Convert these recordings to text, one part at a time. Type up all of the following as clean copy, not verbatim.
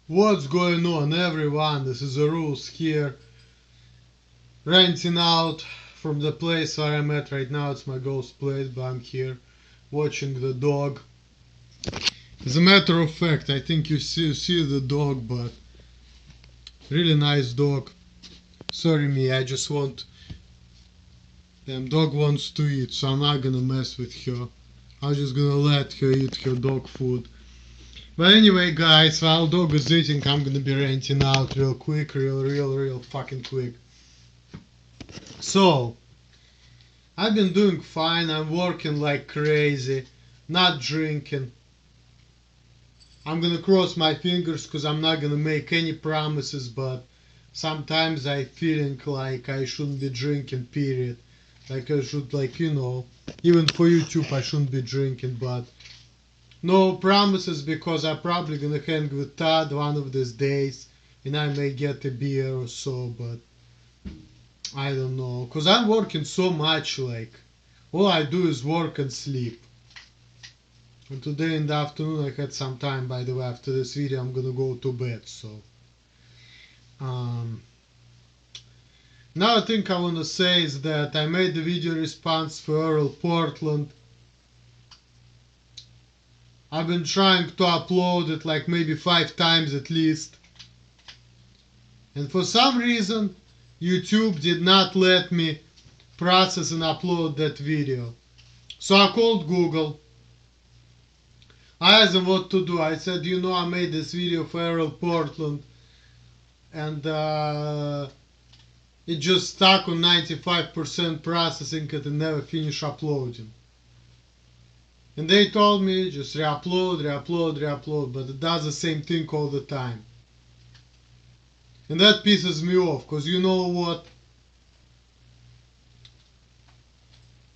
What's going on, everyone? This is the rules here. Renting out from the place where I'm at right now. It's my ghost place, but I'm here watching the dog. As a matter of fact, I think you see the dog, but really nice dog. Sorry me, I just want... Damn, dog wants to eat, so I'm not gonna mess with her. I'm just gonna let her eat her dog food. But anyway, guys, while dog is eating, I'm gonna be renting out real quick, real fucking quick. So, I've been doing fine. I'm working like crazy, not drinking. I'm gonna cross my fingers because I'm not gonna make any promises, but sometimes I feeling like I shouldn't be drinking, period. Like I should, even for YouTube I shouldn't be drinking, but no promises because I'm probably gonna hang with Todd one of these days and I may get a beer or so, but I don't know. Because I'm working so much, like, all I do is work and sleep. And today in the afternoon I had some time, by the way. After this video I'm gonna go to bed, so um, another thing I want to say is that I made the video response for Earl Portland. I've been trying to upload it like maybe 5 times at least, and for some reason YouTube did not let me process and upload that video. So I called Google. I asked them what to do. I said, I made this video for Errol Portland and it just stuck on 95% processing it and never finished uploading. And they told me just re-upload, but it does the same thing all the time. And that pisses me off, because you know what?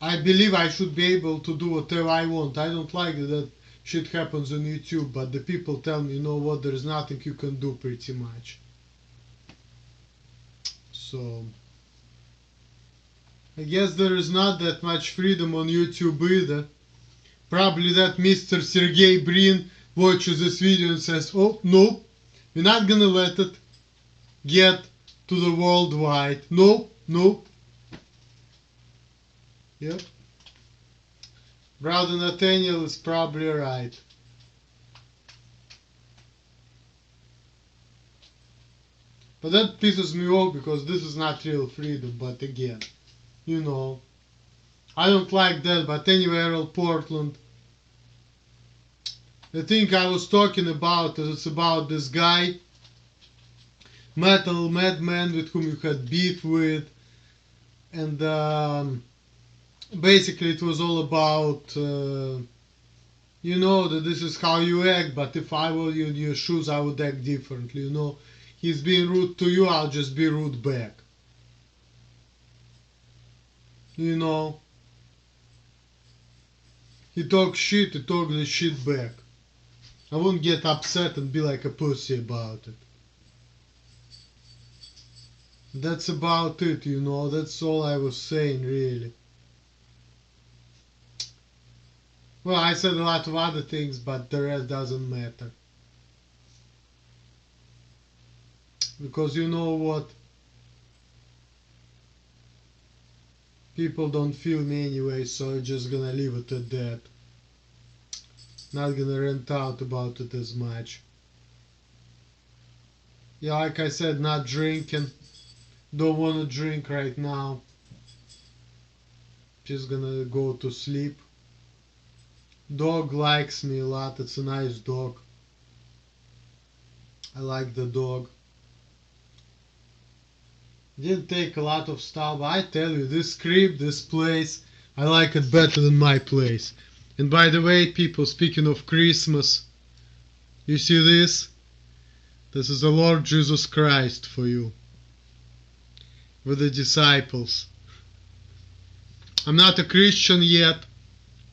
I believe I should be able to do whatever I want. I don't like that shit happens on YouTube, but the people tell me, there's nothing you can do pretty much. So, I guess there is not that much freedom on YouTube either. Probably that Mr. Sergey Brin watches this video and says, oh, no, we're not gonna let it get to the worldwide. No. Yep. Brother Nathaniel is probably right. But that pisses me off because this is not real freedom, but again, I don't like that, but anyway, Errol Portland. The thing I was talking about is it's about this guy, Metal Madman, with whom you had beef with, and basically it was all about, that this is how you act, but if I were you in your shoes, I would act differently, He's being rude to you, I'll just be rude back. He talks shit, he talks the shit back. I won't get upset and be like a pussy about it. That's about it, that's all I was saying, really. Well, I said a lot of other things, but the rest doesn't matter. Because you know what? People don't feel me anyway, so I'm just gonna leave it at that. Not gonna rant out about it as much. Yeah, like I said, not drinking. Don't wanna drink right now. Just gonna go to sleep. Dog likes me a lot. It's a nice dog. I like the dog. Didn't take a lot of stuff, but I tell you, this crib, this place, I like it better than my place. And by the way, people, speaking of Christmas, you see this? This is the Lord Jesus Christ for you. With the disciples. I'm not a Christian yet.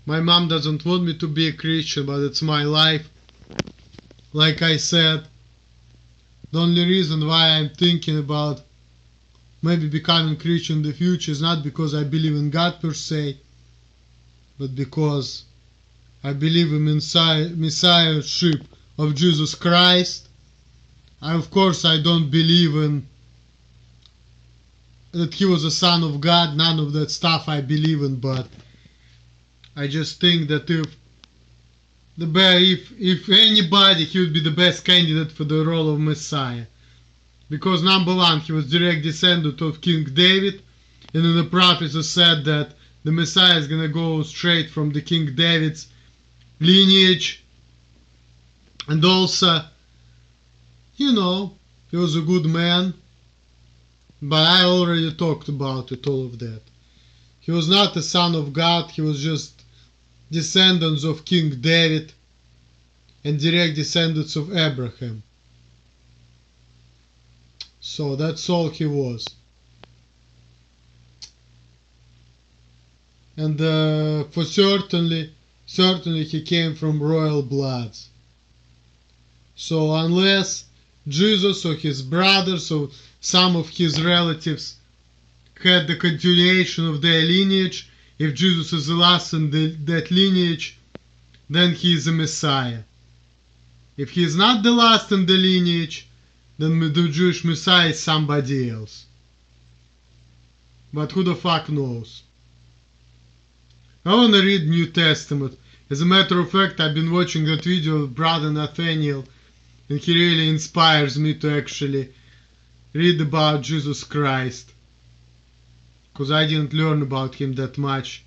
My mom doesn't want me to be a Christian, but it's my life. Like I said, the only reason why I'm thinking about maybe becoming Christian in the future is not because I believe in God per se, but because I believe in Messiahship of Jesus Christ, Of course, I don't believe in that he was a son of God. None of that stuff I believe in, but I just think that if anybody, he would be the best candidate for the role of Messiah. Because number one, he was direct descendant of King David, and in the prophecy said that the Messiah is gonna go straight from the King David's lineage. And also, he was a good man, but I already talked about it, all of that. He was not a son of God, he was just descendants of King David and direct descendants of Abraham. So that's all he was. And for certainly he came from royal bloods. So unless Jesus or his brothers or some of his relatives had the continuation of their lineage, if Jesus is the last in that lineage, then he is a Messiah. If he is not the last in the lineage, then the Jewish Messiah is somebody else. But who the fuck knows? I want to read New Testament. As a matter of fact, I've been watching that video of Brother Nathaniel, and he really inspires me to actually read about Jesus Christ. Because I didn't learn about him that much.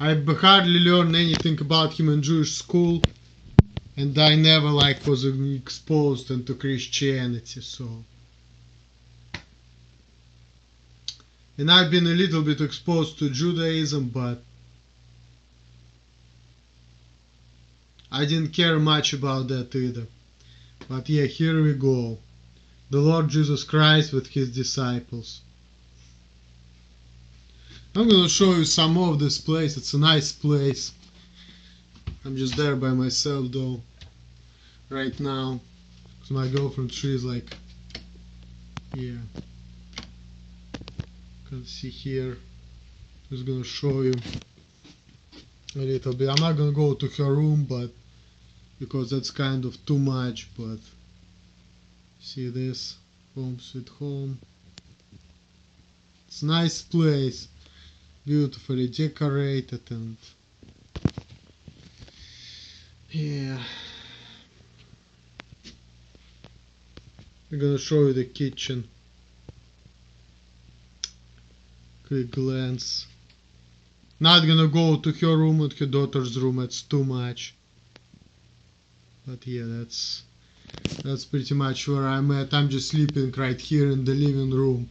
I hardly learned anything about him in Jewish school, and I never was exposed into Christianity, so. And I've been a little bit exposed to Judaism, but I didn't care much about that either. But yeah, here we go. The Lord Jesus Christ with his disciples. I'm gonna show you some more of this place. It's a nice place. I'm just there by myself though, right now. Because my girlfriend, she's like, yeah. You can see here. Just gonna show you a little bit. I'm not gonna go to her room, but because that's kind of too much, but see this, home sweet home. It's a nice place, beautifully decorated, and yeah. I'm gonna show you the kitchen. Quick glance. Not gonna go to her room and her daughter's room, it's too much. But yeah, that's pretty much where I'm at. I'm just sleeping right here in the living room.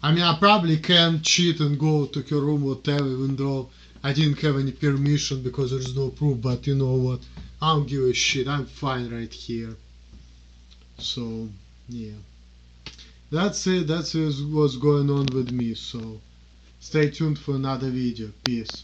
I mean, I probably can cheat and go to her room, whatever, even though I didn't have any permission because there's no proof, but you know what? I don't give a shit. I'm fine right here. So, yeah. That's it. That's what's going on with me. So, stay tuned for another video. Peace.